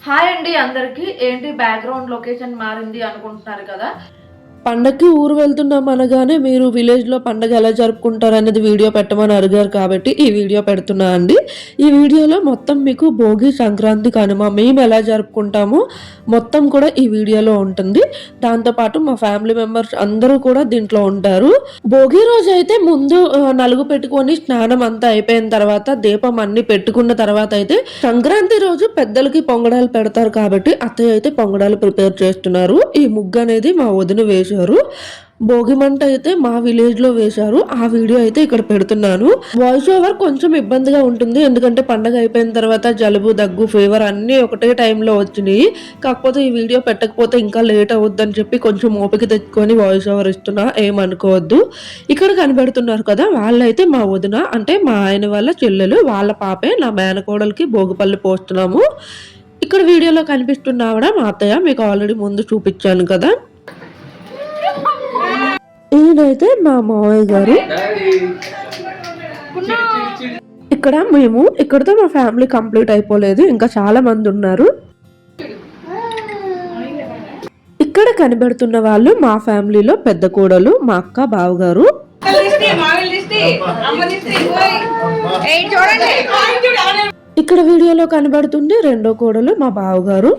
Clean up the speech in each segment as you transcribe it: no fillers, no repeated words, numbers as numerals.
Hi అండి అందరికి. ఏంటి బ్యాక్గ్రౌండ్ లొకేషన్ మారింది అనుకుంటున్నారు కదా. పండగకి ఊరు వెళ్తున్నాం అనగానే మీరు విలేజ్లో పండగ ఎలా జరుపుకుంటారు అనేది వీడియో పెట్టమని అడిగారు కాబట్టి ఈ వీడియో పెడుతున్నా అండి. ఈ వీడియోలో మొత్తం మీకు భోగి, సంక్రాంతి, కనుమ మేము ఎలా జరుపుకుంటామో మొత్తం కూడా ఈ వీడియోలో ఉంటుంది. దాంతోపాటు మా ఫ్యామిలీ మెంబర్స్ అందరూ కూడా దీంట్లో ఉంటారు. భోగి రోజు అయితే ముందు నలుగు పెట్టుకొని స్నానం అంతా అయిపోయిన తర్వాత దీపం అన్ని పెట్టుకున్న తర్వాత అయితే సంక్రాంతి రోజు పెద్దలకి పొంగడాలు పెడతారు కాబట్టి అత్తయ్య అయితే పొంగడాలు ప్రిపేర్ చేస్తున్నారు. ఈ ముగ్గు అనేది మా వదిన వేశారు. భోగి మంట అయితే మా విలేజ్ లో వేశారు. ఆ వీడియో అయితే ఇక్కడ పెడుతున్నాను. వాయిస్ ఓవర్ కొంచెం ఇబ్బందిగా ఉంటుంది, ఎందుకంటే పండగ అయిపోయిన తర్వాత జలుబు, దగ్గు, ఫీవర్ అన్ని ఒకటే టైంలో వచ్చినాయి. కాకపోతే ఈ వీడియో పెట్టకపోతే ఇంకా లేట్ అవుద్దని చెప్పి కొంచెం ఓపిక తెచ్చుకొని వాయిస్ ఓవర్ ఇస్తున్నా, ఏమనుకోవద్దు. ఇక్కడ కనబడుతున్నారు కదా, వాళ్ళైతే మా వదిన అంటే మా ఆయన వాళ్ళ చెల్లెలు, వాళ్ళ పాపే నా మేనకోడలికి భోగిపల్లి పోస్తున్నాము. ఇక్కడ వీడియోలో కనిపిస్తున్న ఆవిడ మా అత్తయ్య, మీకు ఆల్రెడీ ముందు చూపించాను కదా. ఈయనైతే మా మావయ్య గారు. ఇక్కడ మేము ఇక్కడతో మా ఫ్యామిలీ కంప్లీట్ అయిపోలేదు, ఇంకా చాలా మంది ఉన్నారు. ఇక్కడ కనబడుతున్న వాళ్ళు మా ఫ్యామిలీలో పెద్ద కోడలు, మా అక్క, బావగారు. ఇక్కడ వీడియోలో కనబడుతుంది రెండో కోడలు మా బావగారు.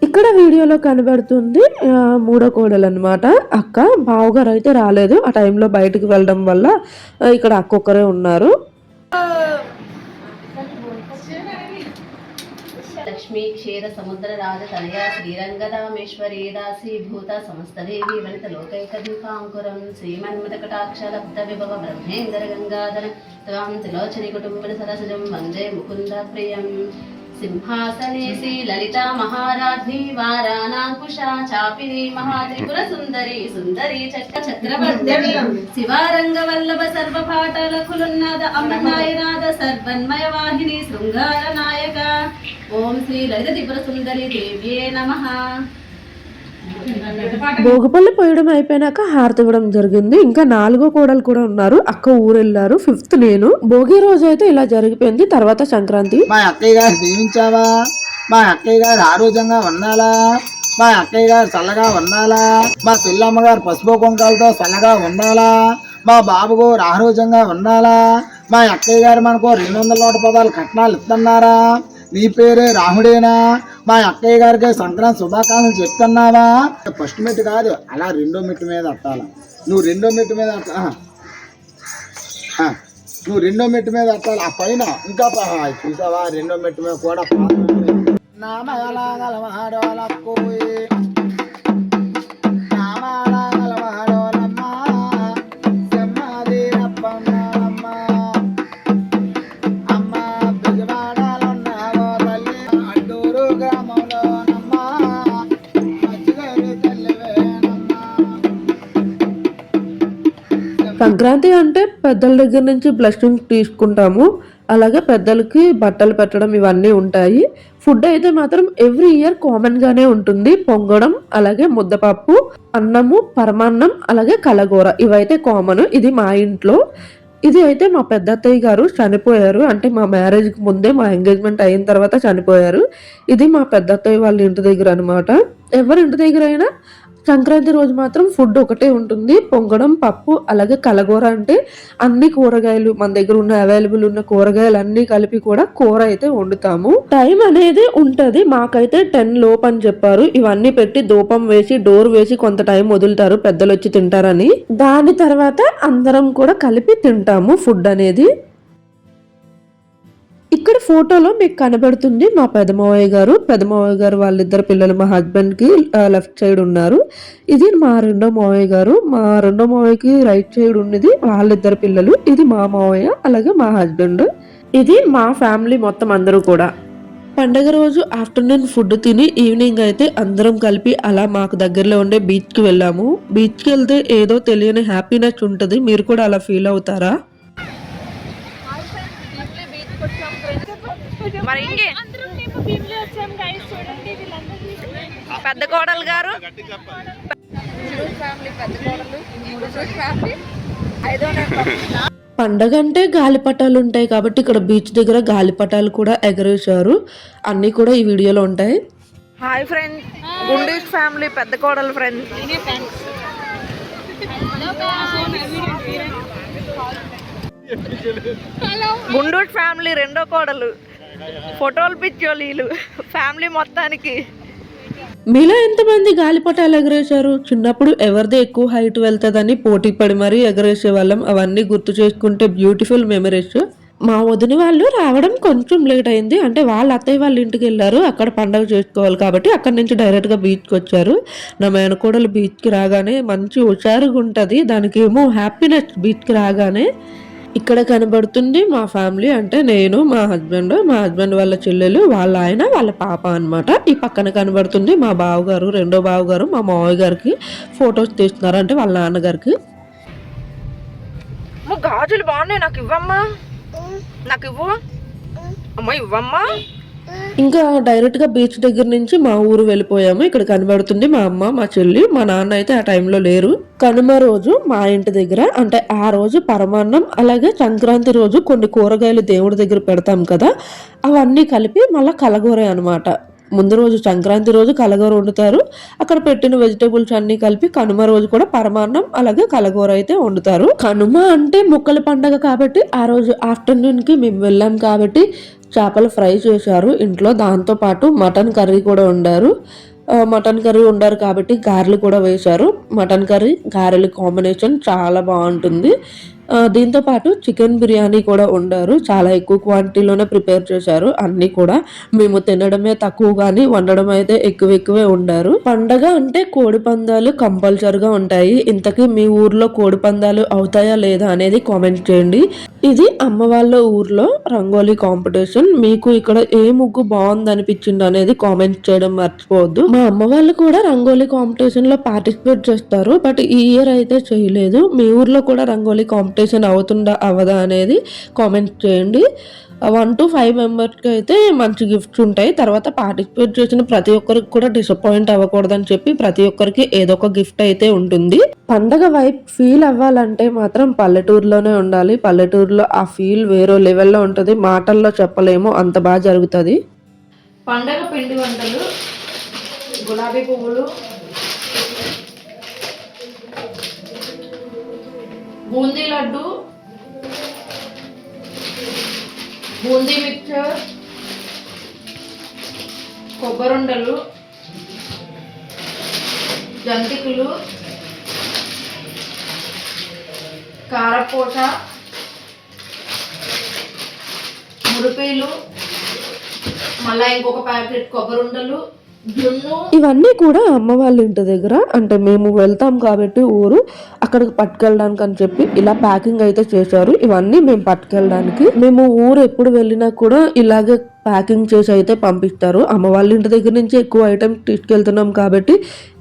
ఇక్కడ వీడియోలో కనబడుతుంది మూడో కోడలు అనమాట, అక్క. బావగారు అయితే రాలేదు, ఆ టైంలో బయటకు వెళ్ళడం వల్ల ఇక్కడ అక్క ఒక్కరే ఉన్నారు. లక్ష్మీ క్షీర సముద్ర రాజతనయ శ్రీరంగదామేశ్వరీ దాసీభూత సమస్తదేవి వనిత లోకైక దీపాంకురం శ్రీమన్మత కటాక్ష లబ్ధ విభవ బ్రహ్మేంద్ర గంగాధర త్వాం త్రిలోచని కుటుంబ సరసజం వందే ముకుంద ప్రియం సింహాసనేసి లలితా మహారాజ్ఞి వారానాంకుశా చాపిని మహాత్రిపుర సుందరి సుందరి చక్రవర్తి శివారంగ వల్లభ సర్వపాటలకులున్నాద అమృతాయనాద సర్వన్మయ వాహిని శృంగార నాయక ఓం శ్రీ లలిత త్రిపుర సుందరి దేవ్యే నమః. భోగిపల్లి పోయడం అయిపోయినాక హారతి ఇవ్వడం జరిగింది. ఇంకా నాలుగో కోడలు కూడా ఉన్నారు, అక్క ఊరు వెళ్ళారు. ఫిఫ్త్ నేను. భోగి రోజు అయితే ఇలా జరిగిపోయింది. తర్వాత సంక్రాంతి. మా అక్కయ్య గారు దీవించావా, మా అక్కయ్య గారు ఆరోగ్యంగా ఉన్నాలా, మా అక్కయ్య గారు చల్లగా ఉన్నాలా, మా చెల్లమ్మ గారు పసుపు కుంకాలతో చల్లగా ఉండాలా, మా బాబు గారు ఆరోగ్యంగా ఉండాలా, మా అక్కయ్య గారు మనకు 200 నోట పదాలు కట్నాలు ఇస్తున్నారా, నీ పేరే రాముడేనా, మా అక్కయ్య గారికి సంక్రాంతి శుభాకాంక్షలు చెప్తున్నావా. ఫస్ట్ మెట్టు కాదు, అలా రెండో మెట్టు మీద అట్టాల. నువ్వు రెండో మెట్టు మీద నువ్వు రెండో మెట్టు మీద అట్టాలి. ఆ పైన ఇంకా చూసావా, రెండో మెట్టు మీద కూడా సంక్రాంతి అంటే పెద్దల దగ్గర నుంచి బ్లెస్సింగ్ తీసుకుంటాము, అలాగే పెద్దలకి బట్టలు పెట్టడం ఇవన్నీ ఉంటాయి. ఫుడ్ అయితే మాత్రం ఎవ్రీ ఇయర్ కామన్ గానే ఉంటుంది. పొంగడం, అలాగే ముద్దపప్పు, అన్నము, పరమాన్నం, అలాగే కలగూర, ఇవైతే కామన్. ఇది మా ఇంట్లో. ఇది అయితే మా పెద్ద అత్తయ్య గారు చనిపోయారు, అంటే మా మ్యారేజ్కి ముందే, మా ఎంగేజ్మెంట్ అయిన తర్వాత చనిపోయారు. ఇది మా పెద్ద అత్తయ్య వాళ్ళ ఇంటి దగ్గర అనమాట. ఎవరి ఇంటి దగ్గర అయినా సంక్రాంతి రోజు మాత్రం ఫుడ్ ఒకటే ఉంటుంది, పొంగడం, పప్పు, అలాగే కలగూర. అంటే అన్ని కూరగాయలు మన దగ్గర ఉన్న అవైలబుల్ ఉన్న కూరగాయలు అన్ని కలిపి కూడా కూర అయితే వండుతాము. టైం అనేది ఉంటది, మాకైతే 10 లోపు అని చెప్పారు. ఇవన్నీ పెట్టి ధూపం వేసి డోర్ వేసి కొంత టైం వదులుతారు, పెద్దలు వచ్చి తింటారని. దాని తర్వాత అందరం కూడా కలిపి తింటాము ఫుడ్ అనేది. ఇక్కడ ఫోటోలో మీకు కనబడుతుంది మా పెదమావయ్య గారు వాళ్ళిద్దరు పిల్లలు, మా హస్బెండ్ కి లెఫ్ట్ సైడ్ ఉన్నారు. ఇది మా రెండో మావయ్య గారు, మా రెండో మావయ్యకి రైట్ సైడ్ ఉన్నది వాళ్ళిద్దరు పిల్లలు. ఇది మా మావయ్య, అలాగే మా హస్బెండ్. ఇది మా ఫ్యామిలీ మొత్తం అందరూ కూడా. పండగ రోజు ఆఫ్టర్నూన్ ఫుడ్ తిని ఈవినింగ్ అయితే అందరం కలిపి అలా మాకు దగ్గరలో ఉండే బీచ్కి వెళ్ళాము. బీచ్కి వెళ్తే ఏదో తెలియని హ్యాపీనెస్ ఉంటుంది. మీరు కూడా అలా ఫీల్ అవుతారా? మరి ఇంకే పెద్ద కోడలు గారు, ఫ్యామిలీ పెద్ద కోడలు, 3 ఫ్యామిలీ, 5వ నెంబర్ పండగ అంటే గాలిపటాలు ఉంటాయి కాబట్టి ఇక్కడ బీచ్ దగ్గర గాలిపటాలు కూడా ఎగరేశారు. అన్నీ కూడా ఈ వీడియోలో ఉంటాయి. హాయ్ ఫ్రెండ్స్, గుండీష్ ఫ్యామిలీ పెద్ద కోడలు ఫ్రెండ్స్. గుండూష్ ఫ్యామిలీ రెండో కోడలు, ఫోటోలు పిచ్చోళ్ళు ఫ్యామిలీ మొత్తానికి. మీలో ఎంతమంది గాలిపటాలు ఎగరేశారు? చిన్నప్పుడు ఎవరిది ఎక్కువ హైట్ వెళ్తుందని పోటీ పడి మరీ ఎగరేసే వాళ్ళం. అవన్నీ గుర్తు చేసుకుంటే బ్యూటిఫుల్ మెమరీస్. మా వదిన వాళ్ళు రావడం కొంచెం లేట్ అయింది. అంటే వాళ్ళ అత్తయ్య వాళ్ళ ఇంటికి వెళ్ళారు, అక్కడ పండగ చేసుకోవాలి కాబట్టి అక్కడి నుంచి డైరెక్ట్గా బీచ్కి వచ్చారు. నా మేనకోడలు బీచ్కి రాగానే మంచి హుషారుగా ఉంటుంది, దానికి ఏమో హ్యాపీనెస్. బీచ్కి రాగానే ఇక్కడ కనబడుతుంది మా ఫ్యామిలీ, అంటే నేను, మా హస్బెండ్ వాళ్ళ చెల్లెలు, వాళ్ళ ఆయన, వాళ్ళ పాప అనమాట. ఈ పక్కన కనబడుతుంది మా బావగారు, రెండో బావగారు, మా మావయ్య గారికి ఫొటోస్ తీస్తున్నారు, అంటే వాళ్ళ నాన్నగారికి. గాజులు బాగున్నాయి, నాకు ఇవ్వమ్మా, నాకు ఇవ్వు అమ్మా, ఇవ్వమ్మా. ఇంకా డైరెక్ట్గా బీచ్ దగ్గర నుంచి మా ఊరు వెళ్ళిపోయాము. ఇక్కడ కనబడుతుంది మా అమ్మ, మా చెల్లి, మా నాన్న అయితే ఆ టైంలో లేరు. కనుమ రోజు మా ఇంటి దగ్గర, అంటే ఆ రోజు పరమాన్నం, అలాగే సంక్రాంతి రోజు కొన్ని కూరగాయలు దేవుడి దగ్గర పెడతాం కదా, అవన్నీ కలిపి మళ్ళీ కలగూర అనమాట. ముందు రోజు సంక్రాంతి రోజు కలగూర వండుతారు, అక్కడ పెట్టిన వెజిటేబుల్స్ అన్ని కలిపి కనుమ రోజు కూడా పరమాన్నం అలాగే కలగూర అయితే వండుతారు. కనుమ అంటే మొక్కల పండగ కాబట్టి ఆ రోజు ఆఫ్టర్నూన్ కి మేము వెళ్ళాం కాబట్టి చేపలు ఫ్రై చేశారు ఇంట్లో. దాంతో పాటు మటన్ కర్రీ కూడా వండారు. మటన్ కర్రీ వండారు కాబట్టి గారెలు కూడా వేశారు. మటన్ కర్రీ గారెలు కాంబినేషన్ చాలా బాగుంటుంది. దీంతో పాటు చికెన్ బిర్యానీ కూడా వండారు. చాలా ఎక్కువ క్వాంటిటీలోనే ప్రిపేర్ చేశారు. అన్నీ కూడా మేము తినడమే తక్కువ కానీ వండడం అయితే ఎక్కువే వండారు. పండగ అంటే కోడి పందాలు కంపల్సరిగా ఉంటాయి. ఇంతకీ మీ ఊర్లో కోడి పందాలు అవుతాయా లేదా అనేది కామెంట్ చేయండి. ఇది అమ్మ వాళ్ళ ఊర్లో రంగోలీ కాంపిటీషన్. మీకు ఇక్కడ ఏ ముగ్గు బాగుంది అనిపించింది అనేది కామెంట్ చేయడం మర్చిపోవద్దు. మా అమ్మ వాళ్ళు కూడా రంగోలీ కాంపిటీషన్ లో పార్టిసిపేట్ చేస్తారు, బట్ ఈ ఇయర్ అయితే చేయలేదు. మీ ఊర్లో కూడా రంగోలీ కాంపిటీషన్ అవుతుందా అవదా అనేది కామెంట్ చేయండి. 1 to 5 మెంబర్స్కి అయితే మంచి గిఫ్ట్స్ ఉంటాయి. తర్వాత పార్టిసిపేట్ చేసిన ప్రతి ఒక్కరికి కూడా డిసప్పాయింట్ అవ్వకూడదని చెప్పి ప్రతి ఒక్కరికి ఏదో ఒక గిఫ్ట్ అయితే ఉంటుంది. పండగ వైబ్ ఫీల్ అవ్వాలంటే మాత్రం పల్లెటూరులోనే ఉండాలి. పల్లెటూరులో ఆ ఫీల్ వేరే లెవెల్లో ఉంటుంది, మాటల్లో చెప్పలేము, అంత బాగా జరుగుతుంది. పండగ పిండి వంటలు, గులాబీ పువ్వులు, బూందీ లడ్డు, బూందీ మిక్చర్, కొబ్బరుండలు, జంతికలు, కారపూట, మురిపీలు, మళ్ళీ ఇంకొక ప్యాకెట్ కొబ్బరుండలు, జున్ను. ఇవన్నీ కూడా అమ్మ వాళ్ళ ఇంటి దగ్గర, అంటే మేము వెళ్తాం కాబట్టి ఊరు, అక్కడికి పట్టుకెళ్ళడానికి అని చెప్పి ఇలా ప్యాకింగ్ అయితే చేశారు. ఇవన్నీ మేము పట్టుకెళ్ళడానికి. మేము ఊరు ఎప్పుడు వెళ్ళినా కూడా ఇలాగే ప్యాకింగ్ చేసి అయితే పంపిస్తారు. అమ్మ వాళ్ళ ఇంటి దగ్గర నుంచి ఎక్కువ ఐటమ్స్ తీసుకెళ్తున్నాం కాబట్టి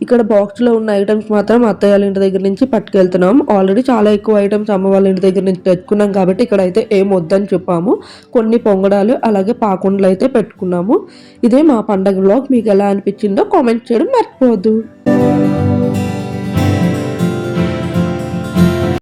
ఇక్కడ బాక్స్లో ఉన్న ఐటమ్స్ మాత్రం అత్తయ్య వాళ్ళ ఇంటి దగ్గర నుంచి పట్టుకెళ్తున్నాం. ఆల్రెడీ చాలా ఎక్కువ ఐటమ్స్ అమ్మ వాళ్ళ ఇంటి దగ్గర నుంచి తెచ్చుకున్నాం కాబట్టి ఇక్కడ అయితే ఏం వద్దని చెప్పాము. కొన్ని పొంగడాలు అలాగే పాకుండలు అయితే పెట్టుకున్నాము. ఇదే మా పండగ వ్లాగ్. మీకు ఎలా అనిపించిందో కామెంట్ చేయడం మర్చిపోవద్దు.